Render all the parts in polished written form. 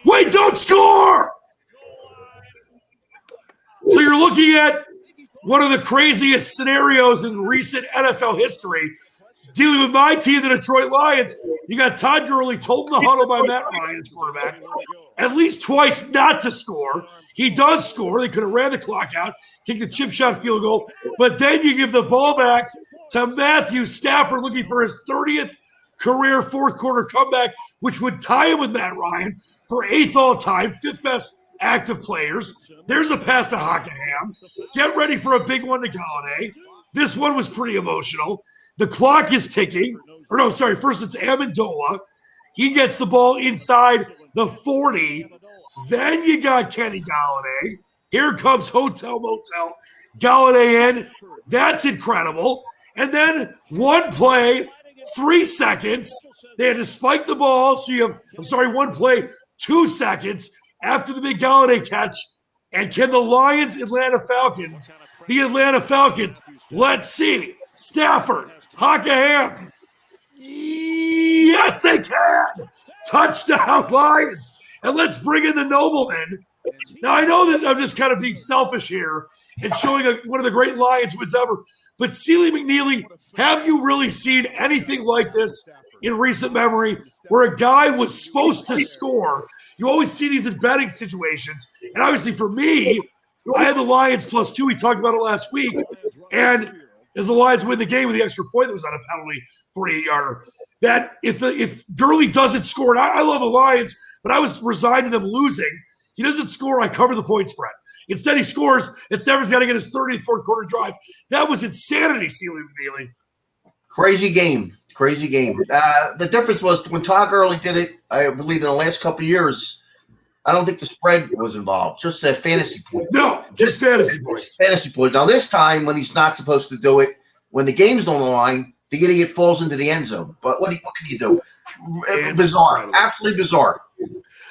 Wait, don't score! So you're looking at one of the craziest scenarios in recent NFL history. Dealing with my team, the Detroit Lions, you got Todd Gurley told in the huddle by Matt Ryan, his quarterback, at least twice not to score. He does score. They could have ran the clock out, kicked the chip shot field goal, but then you give the ball back to Matthew Stafford looking for his 30th career fourth quarter comeback, which would tie him with Matt Ryan for 8th all-time, 5th best active players. There's a pass to Hockenham. Get ready for a big one to Galladay. This one was pretty emotional. The clock is ticking. Or no, sorry, first it's Amendola. He gets the ball inside the 40. Then you got Kenny Galladay. Here comes Hotel Motel. Galladay in. That's incredible. And then one play, 3 seconds. They had to spike the ball. So you have, one play, 2 seconds after the big Galladay catch. And can the Atlanta Falcons, let's see, Stafford, Hockenham. Yes, they can. Touchdown, Lions. And let's bring in the nobleman. Now, I know that I'm just kind of being selfish here and showing one of the great Lions wins ever. But Sealy McNeely, have you really seen anything like this in recent memory where a guy was supposed to score? You always see these in betting situations. And obviously for me, I had the Lions +2. We talked about it last week. And as the Lions win the game with the extra point that was on a penalty, 48-yarder, that if Gurley doesn't score, and I love the Lions, but I was resigned to them losing. He doesn't score, I cover the point spread. Instead, he scores, and Stafford's got to get his 30th fourth quarter drive. That was insanity, Sealy McNeely. Crazy game. The difference was when Todd Gurley did it, I believe in the last couple of years, I don't think the spread was involved, just a fantasy point. No, just fantasy points. Fantasy points. Now, this time, when he's not supposed to do it, when the game's on the line, the idiot falls into the end zone. But what can you do? Bizarre. Absolutely bizarre.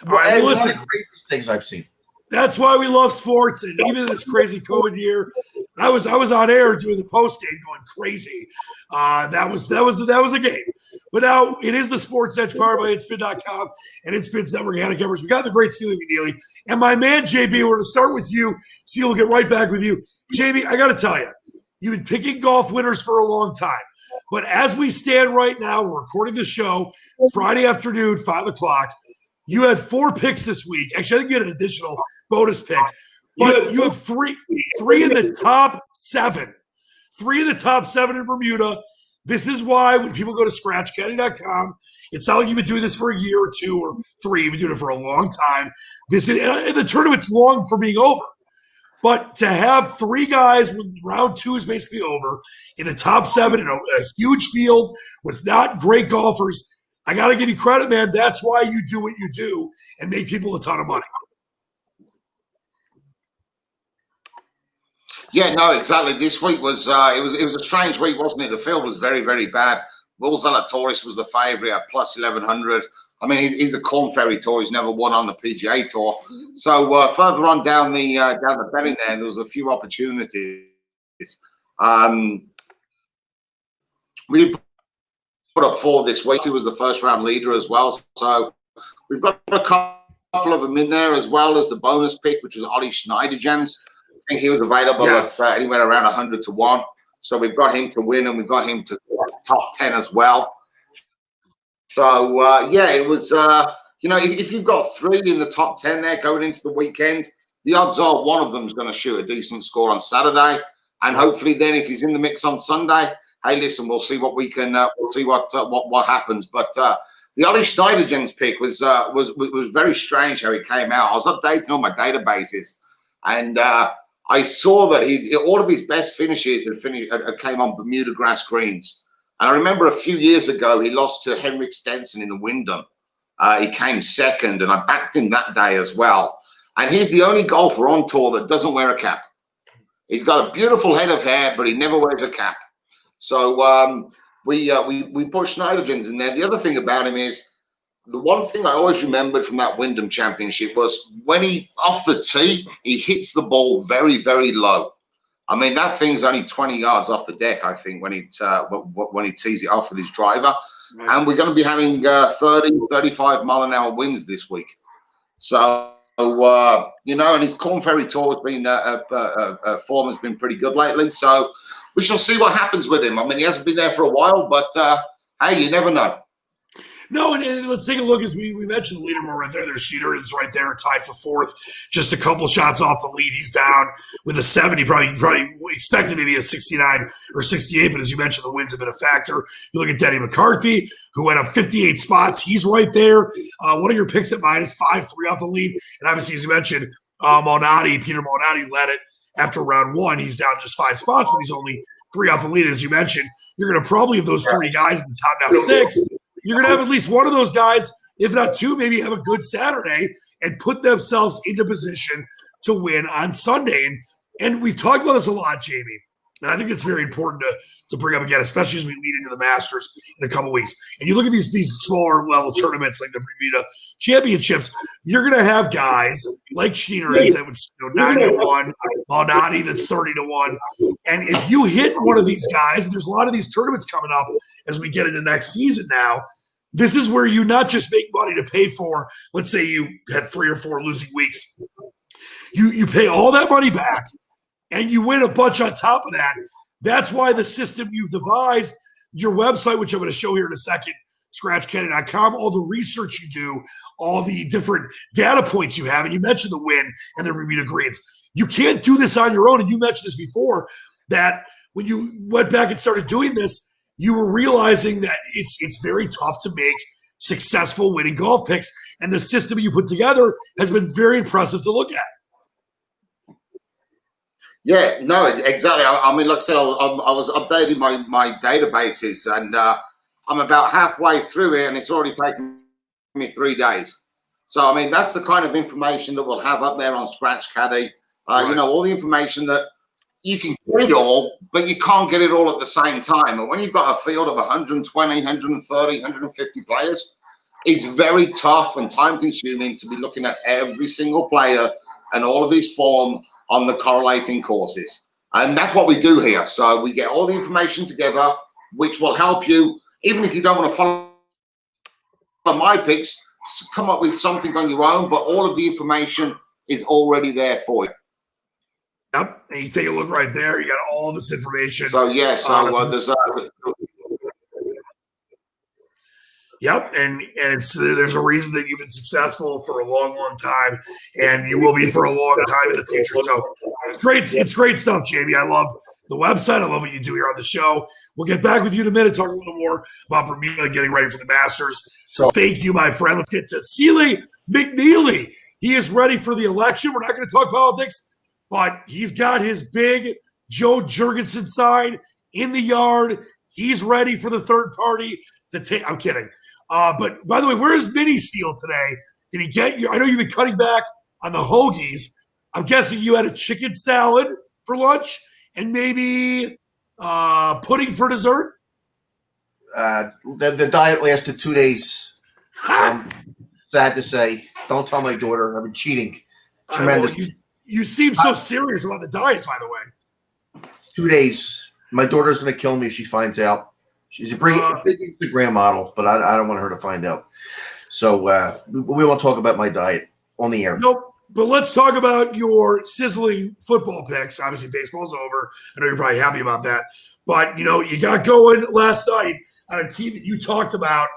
All right, one of the craziest things I've seen. That's why we love sports, and even in this crazy COVID year, I was on air doing the post game, going crazy. That was a game. But now it is the Sports Edge powered by InSpin.com and InSpin's network of handicappers. We got the great Sealy McNeely and my man JB. We're going to start with you. Seal will get right back with you, JB. I got to tell you, you've been picking golf winners for a long time, but as we stand right now, we're recording the show Friday afternoon, 5:00. You had 4 picks this week. Actually, I think you had an additional bonus pick. But you have three in the top 7. 3 in the top 7 in Bermuda. This is why when people go to scratchcaddy.com, it's not like you've been doing this for a year or 2 or 3. You've been doing it for a long time. And the tournament's long for being over. But to have 3 guys when round 2 is basically over in the top 7 in a huge field with not great golfers, I got to give you credit, man. That's why you do what you do and make people a ton of money. Yeah, no, exactly. This week was it was a strange week, wasn't it? The field was very, very bad. Will Zalatoris was the favourite at plus 1,100. I mean, he's a Corn Ferry Tour. He's never won on the PGA Tour. So further on down the betting there was a few opportunities. We did put up 4 this week. He was the first round leader as well. So we've got a couple of them in there as well as the bonus pick, which was Ollie Schneiderjans. I think he was available at anywhere around 100 to 1. So we've got him to win and we've got him to top 10 as well. So, it was, if you've got 3 in the top 10 there going into the weekend, the odds are one of them is going to shoot a decent score on Saturday. And hopefully then if he's in the mix on Sunday, hey, listen, we'll see what we can, we'll see what happens. But the Ollie Schneiderjans pick was very strange how he came out. I was updating all my databases and I saw that all of his best finishes had came on Bermuda grass greens. And I remember a few years ago, he lost to Henrik Stenson in the Wyndham. He came second, and I backed him that day as well. And he's the only golfer on tour that doesn't wear a cap. He's got a beautiful head of hair, but he never wears a cap. So we put Schneiderjans in there. The other thing about him is, the one thing I always remembered from that Wyndham Championship was when he, off the tee, he hits the ball very, very low. I mean, that thing's only 20 yards off the deck, I think, when he tees it off with his driver. Right. And we're going to be having 30, 35 mile an hour winds this week. So, and his Corn Ferry Tour has been, form has been pretty good lately. So we shall see what happens with him. I mean, he hasn't been there for a while, but hey, you never know. No, and let's take a look as we mentioned the leaderboard right there. There's Sheeran's right there, tied for fourth, just a couple shots off the lead. He's down with a 70, probably expected maybe a 69 or 68, but as you mentioned, the wins have been a factor. You look at Denny McCarthy, who went up 58 spots. He's right there. One of your picks at -5, 3 off the lead. And obviously, as you mentioned, Peter Malnati led it after round one. He's down just 5 spots, but he's only 3 off the lead. As you mentioned, you're going to probably have those 3 guys in the top now 6. You're going to have at least one of those guys, if not 2, maybe have a good Saturday and put themselves into position to win on Sunday. And we've talked about this a lot, Jamie. And I think it's very important to bring up again, especially as we lead into the Masters in a couple weeks. And you look at these smaller level tournaments like the Bermuda Championships, you're going to have guys like Sheeran that would 9-1, Malnati that's 30-1. And if you hit one of these guys, and there's a lot of these tournaments coming up as we get into next season now, this is where you not just make money to pay for, let's say you had 3 or 4 losing weeks. You pay all that money back, and you win a bunch on top of that. That's why the system you've devised, your website, which I'm going to show here in a second, scratchcandy.com, all the research you do, all the different data points you have, and you mentioned the win and the Bermuda Greens. You can't do this on your own, and you mentioned this before, that when you went back and started doing this, you were realizing that it's very tough to make successful winning golf picks, and the system you put together has been very impressive to look at. Yeah, no, exactly. I mean, like I said, I was updating my databases, and I'm about halfway through it, and it's already taken me 3 days. So, I mean, that's the kind of information that we'll have up there on Scratch Caddy. Right. All the information that you can get it all, but you can't get it all at the same time. And when you've got a field of 120, 130, 150 players, it's very tough and time-consuming to be looking at every single player and all of his form on the correlating courses. And that's what we do here. So we get all the information together, which will help you, even if you don't want to follow my picks, come up with something on your own, but all of the information is already there for you. Yep, and you take a look right there. You got all this information. So there's Yep, and there's a reason that you've been successful for a long, long time, and you will be for a long time in the future. So it's great. It's great stuff, Jamie. I love the website. I love what you do here on the show. We'll get back with you in a minute, talk a little more about Bermuda and getting ready for the Masters. So thank you, my friend. Let's get to Sealy McNeely. He is ready for the election. We're not going to talk politics, but he's got his big Joe Jurgensen sign in the yard. He's ready for the third party to take. I'm kidding. But by the way, where's Mini Seal today? Did he get you? I know you've been cutting back on the hoagies. I'm guessing you had a chicken salad for lunch and maybe pudding for dessert. The diet lasted 2 days. Sad to say. Don't tell my daughter. I've been cheating. Tremendous. You seem so serious about the diet, by the way. 2 days. My daughter's going to kill me if she finds out. She's a big Instagram model, but I don't want her to find out. So we won't talk about my diet on the air. Nope. But let's talk about your sizzling football picks. Obviously, baseball's over. I know you're probably happy about that. But, you got going last night on a team that you talked about,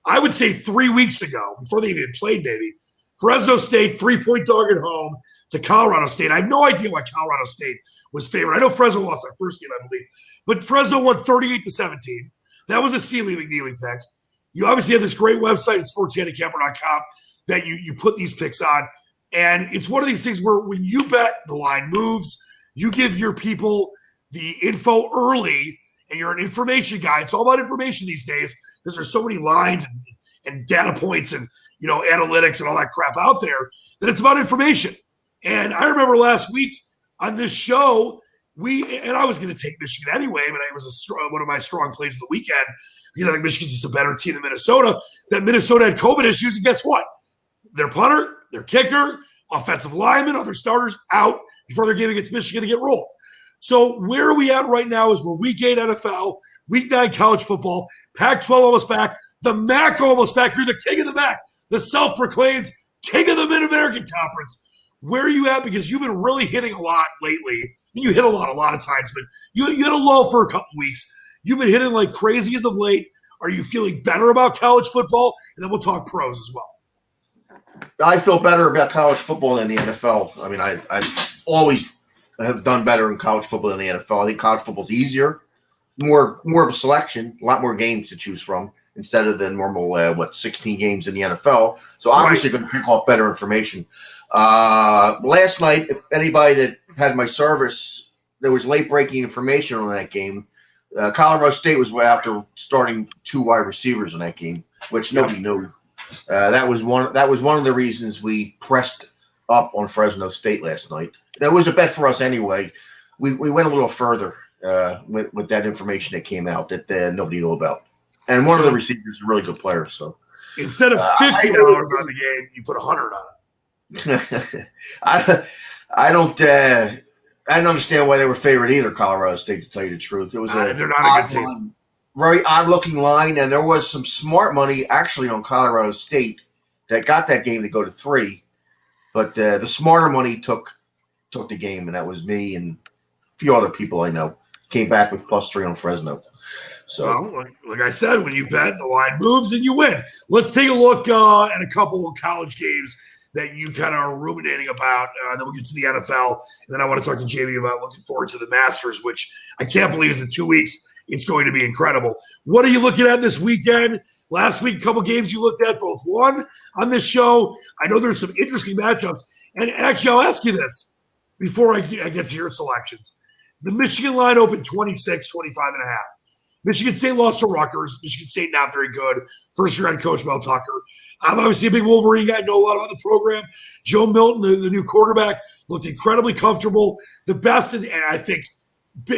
I would say 3 weeks ago, before they even played, maybe. Fresno State, 3-point dog at home to Colorado State. I have no idea why Colorado State was favored. I know Fresno lost their first game, I believe. But Fresno won 38-17. That was a Sealy McNeely pick. You obviously have this great website at sportshandicapper.com that you put these picks on. And it's one of these things where when you bet, the line moves. You give your people the info early, and you're an information guy. It's all about information these days because there's so many lines and data points and analytics and all that crap out there that it's about information. And I remember last week on this show, I was going to take Michigan anyway, but it was one of my strong plays of the weekend because I think Michigan's just a better team than Minnesota. That Minnesota had COVID issues, and guess what? Their punter, their kicker, offensive lineman, other starters out before their game against Michigan to get rolled. So where are we at right now is we're week 8 NFL, week 9 college football, Pac-12 almost back, the MAC almost back. You're the king of the MAC, the self-proclaimed king of the Mid-American Conference. Where are you at? Because you've been really hitting a lot lately. You hit a lot of times, but you hit a lull for a couple weeks. You've been hitting like crazy as of late. Are you feeling better about college football? And then we'll talk pros as well. I feel better about college football than the NFL. I mean, I've always have done better in college football than the NFL. I think college football is easier, more of a selection, a lot more games to choose from instead of the normal 16 games in the NFL. So obviously, going to pick off better information. Last night, if anybody that had my service, there was late breaking information on that game. Colorado State was after starting 2 wide receivers in that game, which nobody knew. That was one of the reasons we pressed up on Fresno State last night. That was a bet for us anyway. We went a little further with that information that came out that nobody knew about. And one of the receivers is a really good player. So instead of $50 on the game, you put $100 on it. I don't understand why they were favored either. Colorado State, to tell you the truth, it was they're not a good team. Very odd-looking line, and there was some smart money actually on Colorado State that got that game to go to 3. But the smarter money took the game, and that was me and a few other people I know. Came back with +3 on Fresno. So, well, like I said, when you bet, the line moves and you win. Let's take a look at a couple of college games that you kind of are ruminating about. Then we'll get to the NFL, and then I want to talk to Jamie about looking forward to the Masters, which I can't believe is in 2 weeks. It's going to be incredible. What are you looking at this weekend? Last week, a couple games you looked at, both won on this show. I know there's some interesting matchups. And actually, I'll ask you this before I get to your selections. The Michigan line opened 26, 25.5. Michigan State lost to Rutgers. Michigan State not very good. First-year head coach Mel Tucker. I'm obviously a big Wolverine guy. I know a lot about the program. Joe Milton, the new quarterback, looked incredibly comfortable. The best, and I think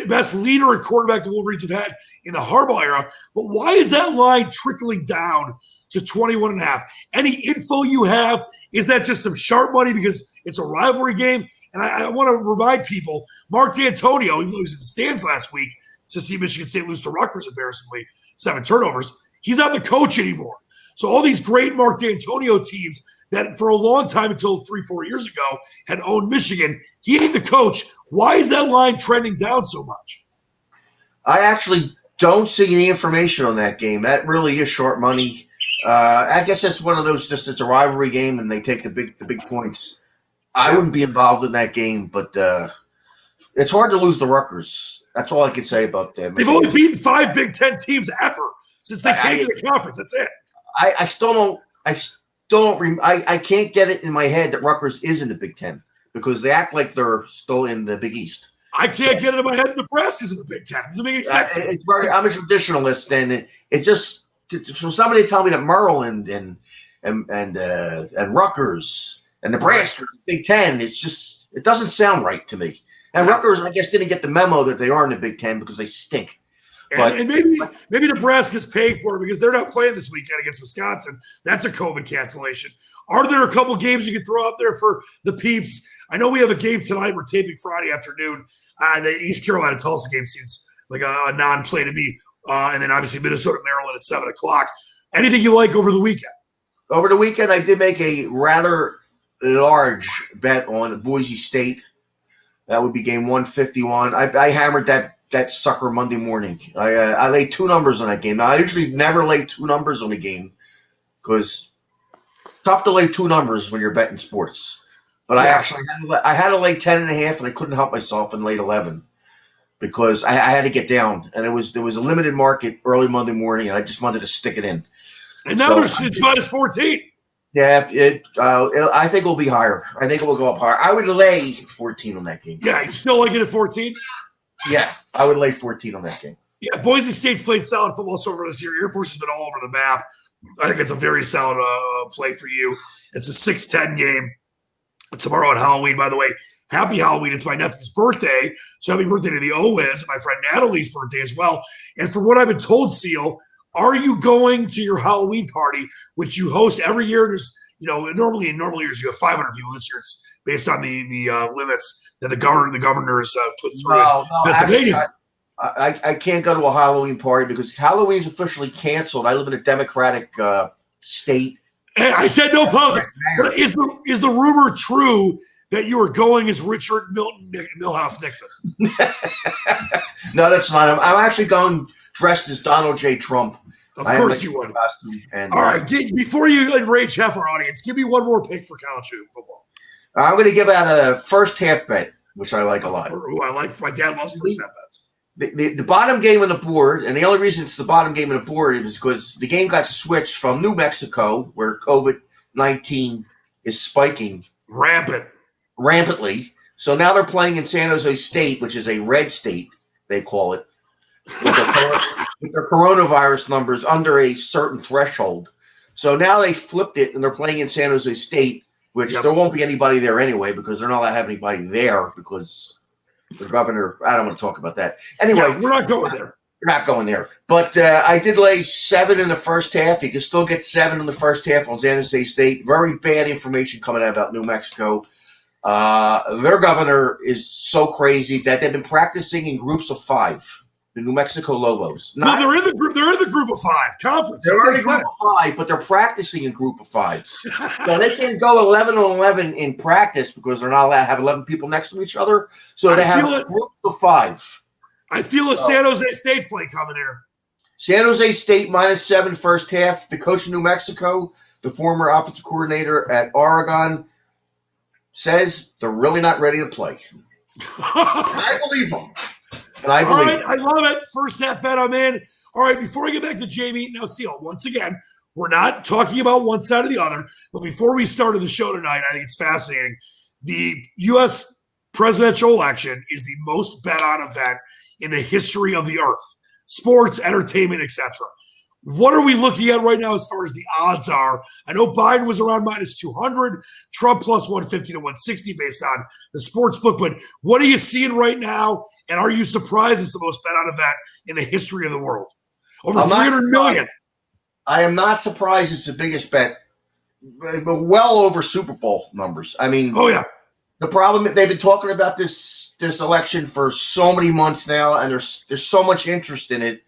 best leader and quarterback the Wolverines have had in the Harbaugh era. But why is that line trickling down to 21.5? Any info you have? Is that just some sharp money because it's a rivalry game? And I want to remind people, Mark D'Antonio, even though he was in the stands last week to see Michigan State lose to Rutgers embarrassingly, 7 turnovers, he's not the coach anymore. So all these great Mark D'Antonio teams that for a long time until 3-4 years ago had owned Michigan, he ain't the coach. Why is that line trending down so much? I actually don't see any information on that game. That really is short money. I guess that's one of those, just it's a rivalry game and they take the big points. I wouldn't be involved in that game, but it's hard to lose the Rutgers. That's all I can say about that. They've only beaten 5 Big Ten teams ever since they came to the conference. That's it. I still don't. I can't get it in my head that Rutgers is in the Big Ten because they act like they're still in the Big East. I can't get it in my head. Nebraska's in the Big Ten. It doesn't make any sense. I'm a traditionalist, and it just for somebody to tell me that Maryland and Rutgers and Nebraska are in the Big Ten, it doesn't sound right to me. And Rutgers, I guess, didn't get the memo that they are in the Big Ten because they stink. And maybe Nebraska's paying for it because they're not playing this weekend against Wisconsin. That's a COVID cancellation. Are there a couple games you can throw out there for the peeps? I know we have a game tonight. We're taping Friday afternoon. The East Carolina-Tulsa game seems like a non-play to me. And then obviously Minnesota-Maryland at 7 o'clock. Anything you like over the weekend? Over the weekend, I did make a rather large bet on Boise State. That would be game 151. I hammered that sucker Monday morning. I laid 2 numbers on that game. Now, I usually never lay 2 numbers on a game because it's tough to lay 2 numbers when you're betting sports. But I actually had to lay 10.5, and I couldn't help myself and laid 11 because I had to get down. And there was a limited market early Monday morning, and I just wanted to stick it in. And now it's minus 14. Yeah, I think it will be higher. I think it will go up higher. I would lay 14 on that game. Yeah, you still like it at 14? Yeah, I would lay 14 on that game. Yeah, Boise State's played solid football so far this year. Air Force has been all over the map. I think it's a very solid play for you. It's a 6-10 game tomorrow on Halloween, by the way. Happy Halloween. It's my nephew's birthday. So happy birthday to the Owiz, my friend Natalie's birthday as well. And from what I've been told, Seal, are you going to your Halloween party, which you host every year? There's normally in normal years you have 500 people. This year it's based on the limits that the governors put through No, Pennsylvania. Actually, I can't go to a Halloween party because Halloween's officially canceled. I live in a Democratic state. I said no politics. But is the rumor true that you are going as Richard Milhouse Nixon? No, that's not. I'm actually going dressed as Donald J. Trump. Of course you would. All right, before you enrage half our audience, give me one more pick for college football. I'm going to give out a first half bet, which I like a lot. Ooh, I like. My dad loves first half bets. The bottom game on the board, and the only reason it's the bottom game on the board is because the game got switched from New Mexico, where COVID-19 is spiking rampantly. So now they're playing in San Jose State, which is a red state, they call it, with their coronavirus numbers under a certain threshold. So now they flipped it, and they're playing in San Jose State, which there won't be anybody there anyway because they're not allowed to have anybody there because the governor, I don't want to talk about that. Anyway, we're not going there. You're not going there. But I did lay 7 in the first half. You can still get 7 in the first half on San Jose State. Very bad information coming out about New Mexico. Their governor is so crazy that they've been practicing in groups of 5. The New Mexico Lobos. They're in the group. They're in the group of 5 conference. They're in the group of 5, but they're practicing in group of 5s. So they can go 11-11 in practice because they're not allowed to have 11 people next to each other. So they have a group of 5. I feel a San Jose State play coming here. San Jose State -7 first half. The coach of New Mexico, the former offensive coordinator at Oregon, says they're really not ready to play. I believe them. And I believe. All right, I love it. First half bet, I'm in. All right, before I get back to Jamie, now, Seal, once again, we're not talking about one side or the other, but before we started the show tonight, I think it's fascinating. The U.S. presidential election is the most bet on event in the history of the earth. Sports, entertainment, etc. What are we looking at right now as far as the odds are? I know Biden was around -200, Trump plus 150 to 160 based on the sports book, but what are you seeing right now? And are you surprised it's the most bet on event in the history of the world? Over 300 million. I am not surprised it's the biggest bet, but well over Super Bowl numbers. I mean, oh yeah. The problem is they've been talking about this election for so many months now, and there's so much interest in it,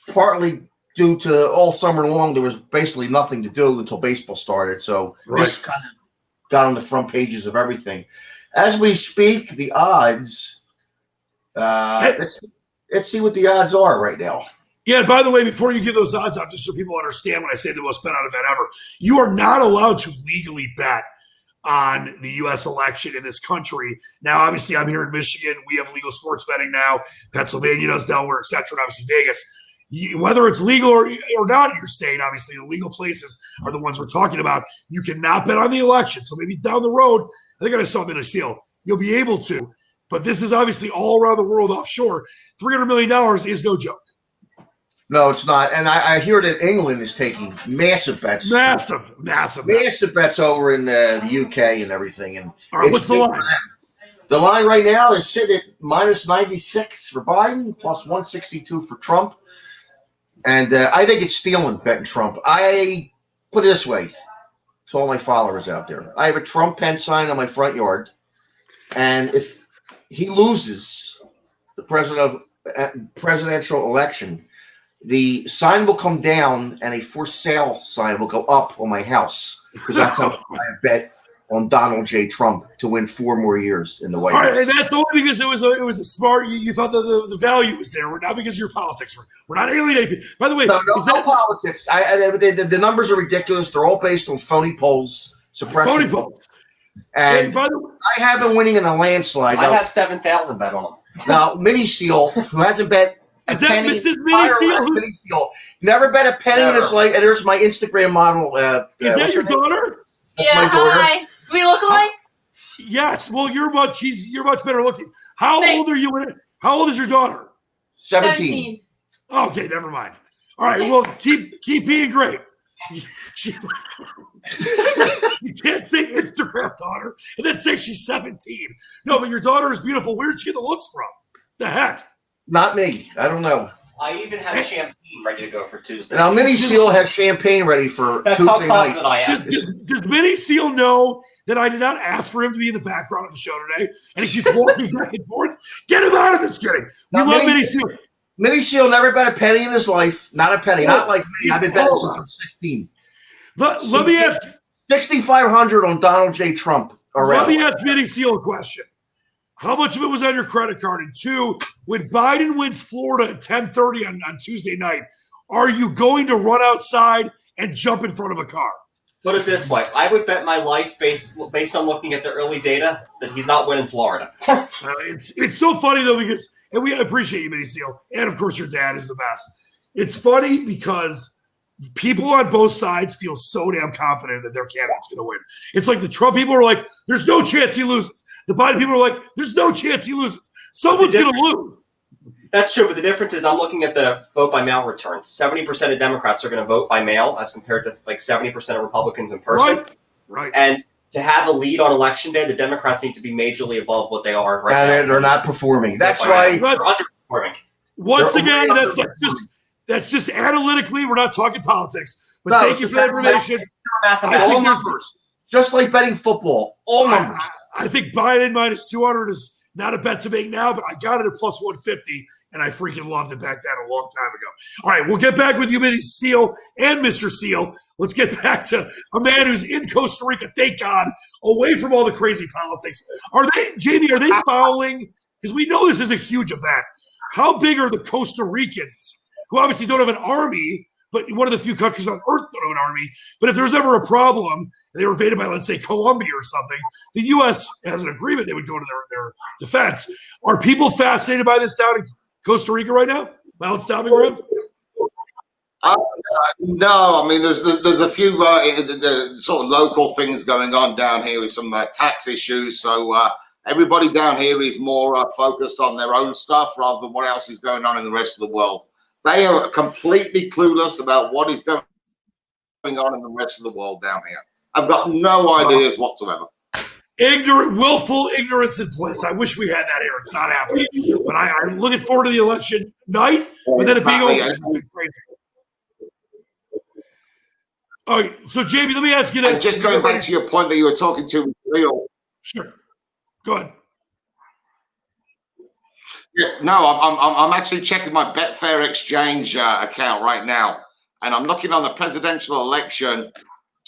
partly due to all summer long there was basically nothing to do until baseball started. So this kind of got on the front pages of everything. As we speak, the odds, let's see what the odds are right now. Yeah, and by the way, before you give those odds out, just so people understand when I say the most bet on event ever, you are not allowed to legally bet on the U.S. election in this country. Now, obviously, I'm here in Michigan. We have legal sports betting now. Pennsylvania does, Delaware, et cetera, and obviously Vegas. Whether it's legal or not in your state, obviously the legal places are the ones we're talking about. You cannot bet on the election. So maybe down the road, I think I saw them in a seal, you'll be able to. But this is obviously all around the world offshore. $300 million is no joke. No, it's not. And I hear that England is taking massive bets. Massive bets over in the UK and everything. And all right, what's the line? The line right now is sitting at -96 for Biden, plus 162 for Trump. And I think it's stealing betting Trump. I put it this way to all my followers out there. I have a Trump pen sign on my front yard. And if he loses the presidential election, the sign will come down and a for sale sign will go up on my house because that's how I bet on Donald J. Trump to win 4 more years in the White House. All right, and that's only because it was a smart. You thought that the value was there. We're not because of your politics. We're not alienating. By the way, no politics. The numbers are ridiculous. They're all based on phony polls, suppression. Phony polls. And by the way, I have been winning in a landslide. I have 7,000 bet on them. Now, Mini Seal, who hasn't bet. Is that Mrs. Mini Seal? Never bet a penny in his life. And there's my Instagram model. Is that your daughter? That's my daughter. Hi. Do we look alike? Yes. Well, you're much better looking. How old are you? How old is your daughter? 17. Okay, never mind. All right. Well, keep being great. You can't say Instagram daughter and then say she's 17. No, but your daughter is beautiful. Where'd she get the looks from? The heck? Not me. I don't know. I even have champagne ready to go for Tuesday. Now, Mini Seal has champagne ready for That's Tuesday how night. confident I am. Does Mini Seal know that I did not ask for him to be in the background of the show today, and he keeps walking back and forth? Get him out of this, kidding. We love Mini Seal. Mini Seal never bet a penny in his life. Not a penny. Not like me. I've been betting since I was 16. Let me ask 6,500 on Donald J. Trump. Let me ask Mini Seal a question. How much of it was on your credit card? And two, when Biden wins Florida at 10:30 on Tuesday night, are you going to run outside and jump in front of a car? Put it this way. I would bet my life based on looking at the early data that he's not winning Florida. It's so funny, though, because – and we appreciate you, Mini Seal. And, of course, your dad is the best. It's funny because people on both sides feel so damn confident that their candidate's going to win. It's like the Trump people are like, there's no chance he loses. The Biden people are like, there's no chance he loses. Someone's going to lose. That's true, but the difference is I'm looking at the vote by mail returns. 70% of Democrats are going to vote by mail as compared to like 70% of Republicans in person. Right. And to have a lead on Election Day, the Democrats need to be majorly above what they are right now. And they're not performing. That's why they're underperforming. Once again, that's just analytically, we're not talking politics. But thank you for that information. All numbers. Just like betting football. All numbers. I think Biden minus 200 is not a bet to make now, but I got it at plus 150, and I freaking loved it back then a long time ago. All right, we'll get back with you, Mini Seal and Mr. Seal. Let's get back to a man who's in Costa Rica, thank God, away from all the crazy politics. Jamie, are they following? Because we know this is a huge event. How big are the Costa Ricans, who obviously don't have an army, but one of the few countries on earth don't have an army? But if there's ever a problem, and they were invaded by, let's say, Colombia or something, the U.S. has an agreement they would go to their defense. Are people fascinated by this down in Costa Rica right now? Mount Stomping Ground? No, I mean, there's a few sort of local things going on down here with some tax issues. So everybody down here is more focused on their own stuff rather than what else is going on in the rest of the world. They are completely clueless about what is going on in the rest of the world down here. I've got no ideas whatsoever. Willful ignorance and bliss. I wish we had that here. It's not happening. But I'm looking forward to the election night, but then it being over. Something crazy. All right, so Jamie, let me ask you this. And just going back to your point that you were talking to Leo. Sure. Go ahead. Yeah, no, I'm actually checking my Betfair Exchange account right now, and I'm looking on the presidential election.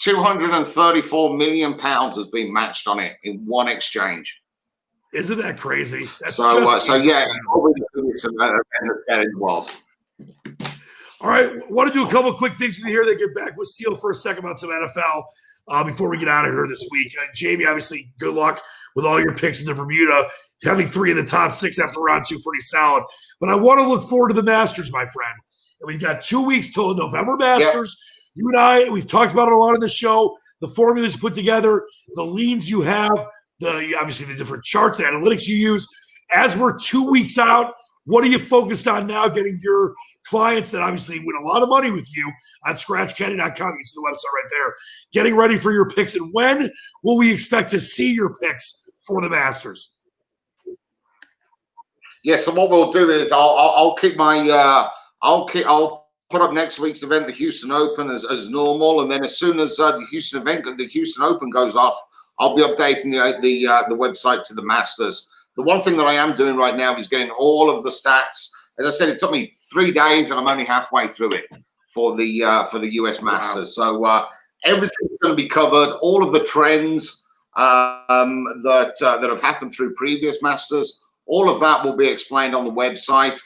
£234 million has been matched on it in one exchange. Isn't that crazy? That's so yeah, probably the biggest event in the world. All right, want to do a couple of quick things with you here. They get back with Seal for a second about some NFL before we get out of here this week. Jamie, obviously, good luck with all your picks in the Bermuda. Having 3 in the top 6 after round 2, pretty solid. But I want to look forward to the Masters, my friend. And we've got 2 weeks till the November Masters. Yep. You and I, we've talked about it a lot on the show. The formulas put together, the leans you have, obviously the different charts and analytics you use. As we're 2 weeks out, what are you focused on now getting your clients that obviously win a lot of money with you on scratchcandy.com? You see the website right there. Getting ready for your picks. And when will we expect to see your picks for the Masters? Yeah, so what we'll do is I'll keep my I'll put up next week's event, the Houston Open, as normal, and then as soon as the Houston Open goes off, I'll be updating the website to the Masters. The one thing that I am doing right now is getting all of the stats. As I said, it took me 3 days, and I'm only halfway through it for the US Masters. Wow. So everything's going to be covered. All of the trends that have happened through previous Masters, all of that will be explained on the website,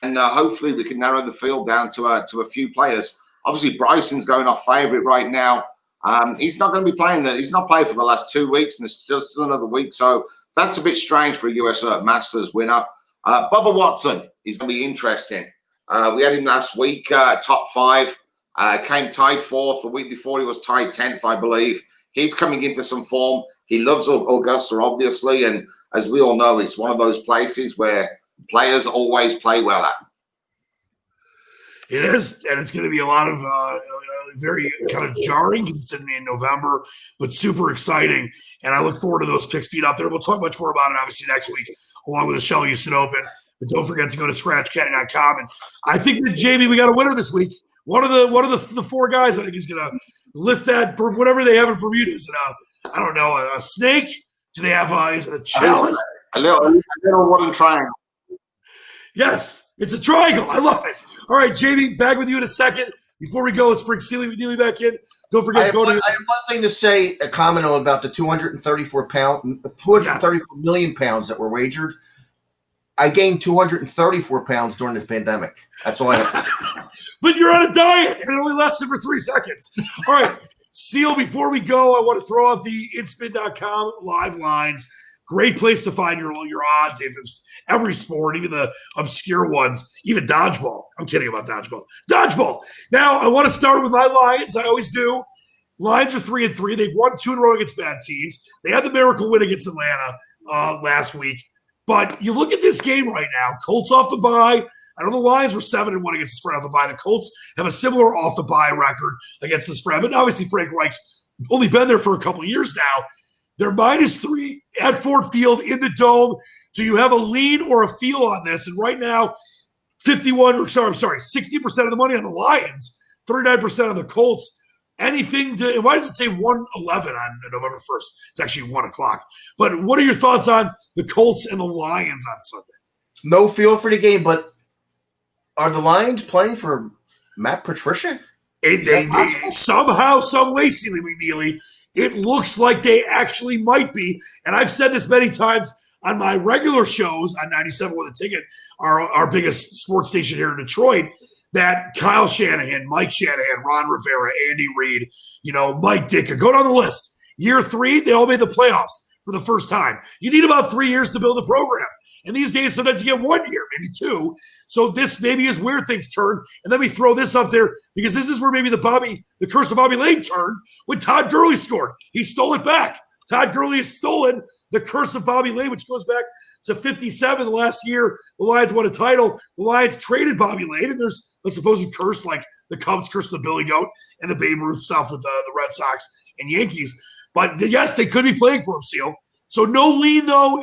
and hopefully we can narrow the field down to a few players. Obviously, Bryson's going off favorite right now. He's not going to be playing. He's not played for the last 2 weeks, and it's still another week. So that's a bit strange for a US Masters winner. Bubba Watson is going to be interesting. We had him last week, top 5, came tied 4th. The week before he was tied 10th, I believe. He's coming into some form. He loves Augusta, obviously, and as we all know, it's one of those places where players always play well at. It is, and it's going to be a lot of very kind of jarring considering in November, but super exciting. And I look forward to those picks being out there. We'll talk much more about it, obviously, next week, along with the Shell Houston Open. But don't forget to go to scratchcaddy.com. And I think that, Jamie, we got a winner this week. One of the four guys I think is going to lift that, whatever they have in Bermuda. Is it I don't know, a snake? Do they have is it a chalice? A little wooden triangle. Yes, it's a triangle. I love it. All right, Jamie, back with you in a second. Before we go, let's bring Sealy McNeely back in. Don't forget, I have one thing to say, a comment on about the 234 million pounds that were wagered. I gained 234 pounds during this pandemic. That's all I have to say. But you're on a diet, and it only lasted for 3 seconds. All right, Seal, before we go, I want to throw out the inspin.com live lines. Great place to find your odds. If it's every sport, even the obscure ones, even dodgeball. I'm kidding about dodgeball. Dodgeball. Now, I want to start with my Lions. I always do. Lions are 3-3. They've won 2 in a row against bad teams. They had the miracle win against Atlanta last week. But you look at this game right now. Colts off the bye. I know the Lions were 7-1 against the spread off the bye. The Colts have a similar off the bye record against the spread. But obviously, Frank Reich's only been there for a couple years now. They're -3 at Ford Field in the Dome. Do you have a lean or a feel on this? And right now, 60% of the money on the Lions, 39% on the Colts. Anything to – why does it say 111 on November 1st? It's actually 1 o'clock. But what are your thoughts on the Colts and the Lions on Sunday? No feel for the game, but are the Lions playing for Matt Patricia? They somehow, some way, Sealy McNeely, it looks like they actually might be. And I've said this many times on my regular shows on 97 with a Ticket, our biggest sports station here in Detroit, that Kyle Shanahan, Mike Shanahan, Ron Rivera, Andy Reid, Mike Ditka, go down the list. Year 3, they all made the playoffs for the first time. You need about 3 years to build a program. And these days, sometimes you get 1 year, maybe 2. So this maybe is where things turn. And then we throw this up there because this is where maybe the curse of Bobby Lane turned when Todd Gurley scored. He stole it back. Todd Gurley has stolen the curse of Bobby Lane, which goes back to 57. The last year the Lions won a title. The Lions traded Bobby Lane, and there's a supposed curse like the Cubs curse of the Billy Goat and the Babe Ruth stuff with the Red Sox and Yankees. But yes, they could be playing for him, Seal. So no lean, though.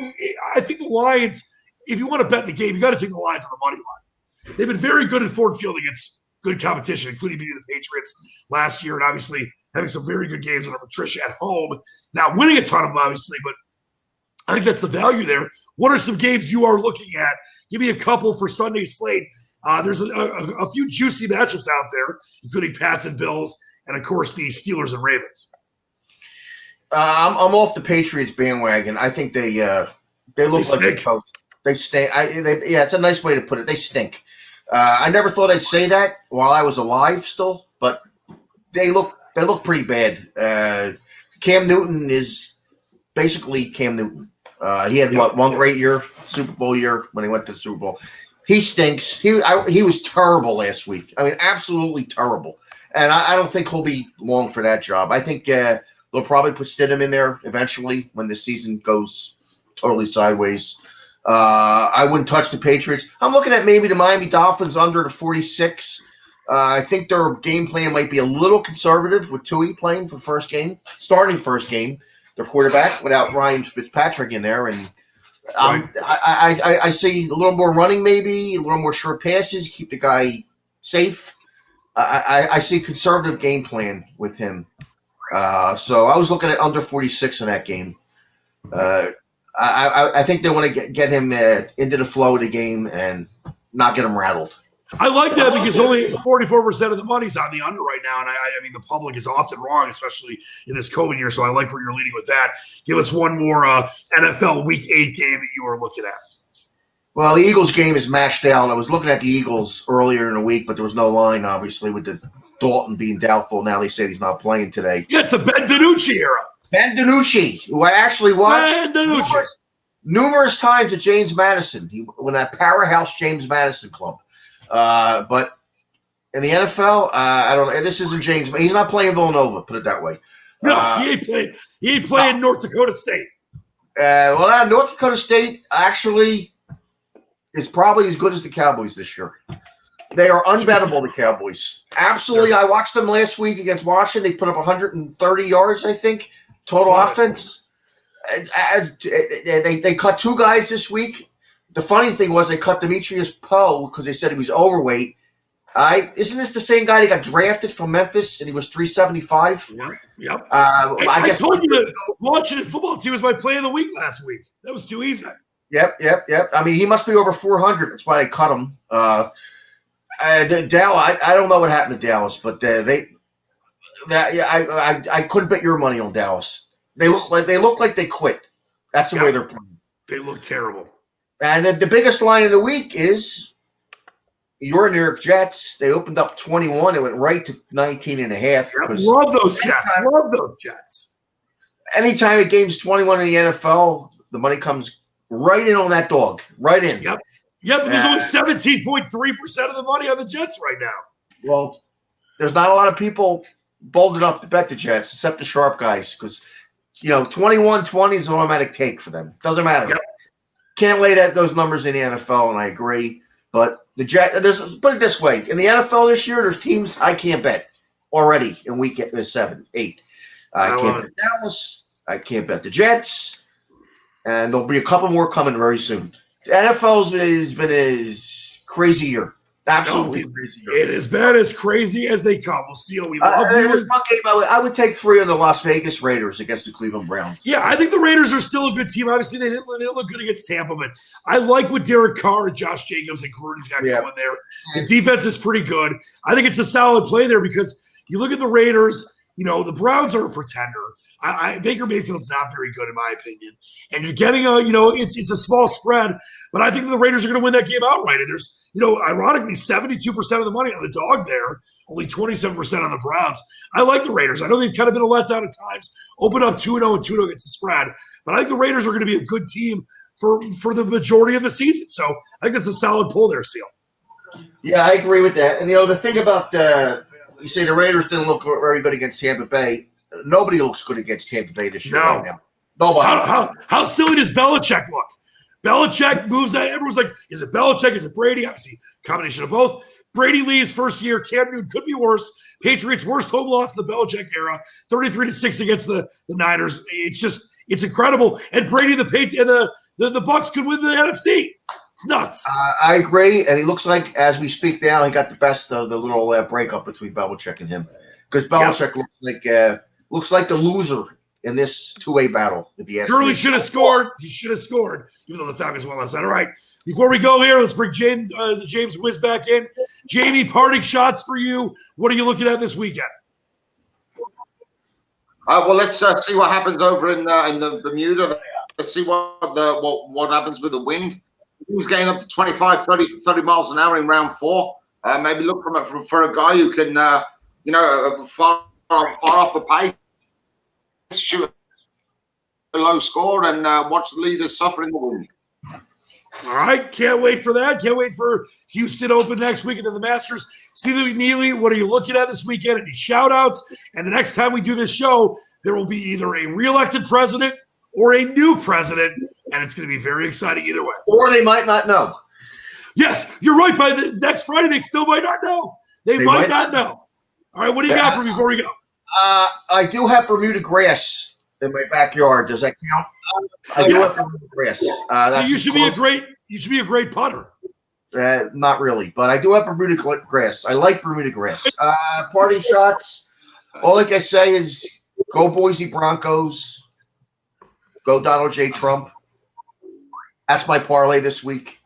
I think the Lions, if you want to bet the game, you got to take the Lions on the money line. They've been very good at Ford Field against good competition, including beating the Patriots last year and obviously having some very good games under Patricia at home. Not winning a ton of them, obviously, but I think that's the value there. What are some games you are looking at? Give me a couple for Sunday's slate. There's a few juicy matchups out there, including Pats and Bills, and, of course, the Steelers and Ravens. I'm off the Patriots bandwagon. I think they look like they stink. It's a nice way to put it. They stink. I never thought I'd say that while I was alive still, but they look pretty bad. Cam Newton is basically Cam Newton. He had one great year, Super Bowl year when he went to the Super Bowl. He stinks. He was terrible last week. I mean, absolutely terrible. And I don't think he'll be long for that job. I think they'll probably put Stidham in there eventually when the season goes totally sideways. I wouldn't touch the Patriots. I'm looking at maybe the Miami Dolphins under the 46. I think their game plan might be a little conservative with Tui playing for starting first game. Their quarterback without Ryan Fitzpatrick in there, and I see a little more running, maybe a little more short passes, keep the guy safe. I see conservative game plan with him. So I was looking at under 46 in that game. I think they want to get him into the flow of the game and not get him rattled. I like that because only 44% of the money's on the under right now. And I mean, the public is often wrong, especially in this COVID year. So I like where you're leading with that. Give us one more NFL Week 8 game that you are looking at. Well, the Eagles game is mashed out. I was looking at the Eagles earlier in the week, but there was no line, obviously, with the Dalton being doubtful. Now they said he's not playing today. Yeah, it's the Ben DiNucci era. Ben DiNucci, who I actually watched numerous times at James Madison. He went that powerhouse James Madison club. But in the NFL, I don't know. This isn't James. He's not playing Villanova, put it that way. No, he ain't playing North Dakota State. North Dakota State actually is probably as good as the Cowboys this year. They are unbettable, the Cowboys. Absolutely. I watched them last week against Washington. They put up 130 yards, I think, total offense. They cut 2 guys this week. the funny thing was they cut Demetrius Poe because they said he was overweight. Isn't this the same guy that got drafted from Memphis and he was 375? Yep. I guess told you that Washington football team was my play of the week last week. That was too easy. Yep. I mean, he must be over 400. That's why they cut him. Dallas, I don't know what happened to Dallas, but I couldn't bet your money on Dallas. They look like they quit. That's the way they're playing. They look terrible. And the biggest line of the week is your New York Jets. They opened up 21. It went right to 19.5. Love those Jets. Anytime a game's 21 in the NFL, the money comes right in on that dog. Right in. Yep. But there's only 17.3% of the money on the Jets right now. Well, there's not a lot of people bold enough to bet the Jets, except the sharp guys, because 21-20 is an automatic take for them. Doesn't matter. Yep. Can't lay those numbers in the NFL, and I agree. But the Jets, put it this way: in the NFL this year, there's teams I can't bet already in week 7, 8. I can't bet Dallas. I can't bet the Jets, and there'll be a couple more coming very soon. The NFL has been a crazy year. Absolutely crazy year. It has been as crazy as they come. We'll see how we love you. One game I would take 3 on the Las Vegas Raiders against the Cleveland Browns. Yeah, I think the Raiders are still a good team. Obviously, they didn't look good against Tampa, but I like what Derek Carr and Josh Jacobs and Gruden's got going there. The defense is pretty good. I think it's a solid play there because you look at the Raiders, the Browns are a pretender. Baker Mayfield's not very good in my opinion. And you're getting it's a small spread, but I think the Raiders are going to win that game outright. And there's, ironically, 72% of the money on the dog there, only 27% on the Browns. I like the Raiders. I know they've kind of been a letdown at times, open up 2-0 and 2-0 against the spread, but I think the Raiders are going to be a good team for the majority of the season. So I think it's a solid pull there, Seal. Yeah, I agree with that. And, the thing about you say the Raiders didn't look very good against Tampa Bay. Nobody looks good against Tampa Bay this year right now. Nobody. How silly does Belichick look? Belichick moves that. Everyone's like, is it Belichick? Is it Brady? Obviously, combination of both. Brady leaves first year. Cam Newton could be worse. Patriots' worst home loss in the Belichick era, 33-6 against the Niners. It's incredible. And Brady and the Bucs could win the NFC. It's nuts. I agree. And he looks like, as we speak now, he got the best of the little breakup between Belichick and him. Because Belichick looks like the loser in this two-way battle. Gurley should have scored. He should have scored, even though the Falcons won last night. All right, before we go here, let's bring the James Wiz back in. Jamie, parting shots for you. What are you looking at this weekend? Well, let's see what happens over in the Bermuda. Let's see what happens with the wind. He's getting up to 25, 30 miles an hour in round 4. Maybe look for a guy who can, far off the pace, shoot a low score, and watch the leaders suffer in the wind. All right, can't wait for that. Can't wait for Houston Open next week and then the Masters. Sealy McNeely, what are you looking at this weekend? Any shout-outs? And the next time we do this show, there will be either a re-elected president or a new president, and it's going to be very exciting either way. Or they might not know. Yes, you're right. By the next Friday, they still might not know. They might not know. All right, what do you got for me before we go? I do have Bermuda grass in my backyard. Does that count? I do have Bermuda grass. So you should be a great putter. Not really, but I do have Bermuda grass. I like Bermuda grass. Parting shots. All I can say is go Boise Broncos. Go Donald J. Trump. That's my parlay this week.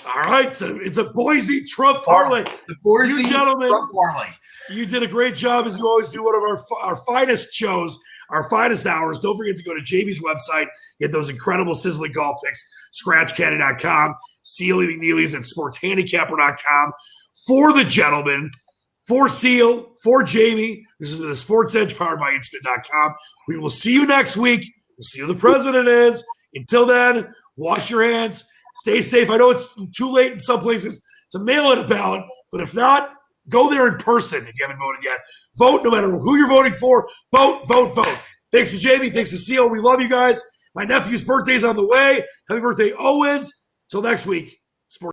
All right, so it's a Boise Trump parlay. The Boise you gentlemen, Trump parlay. You did a great job, as you always do. One of our finest shows, our finest hours. Don't forget to go to Jamie's website, get those incredible sizzling golf picks, scratchcandy.com, Sealy McNeely's at sportshandicapper.com. For the gentlemen, for Seal, for Jamie, this is the Sports Edge powered by Inspit.com. We will see you next week. We'll see who the president is. Until then, wash your hands. Stay safe. I know it's too late in some places to mail in a ballot, but if not, go there in person if you haven't voted yet. Vote no matter who you're voting for. Vote, vote, vote. Thanks to Jamie. Thanks to Seal. We love you guys. My nephew's birthday's on the way. Happy birthday always. Till next week. Sports.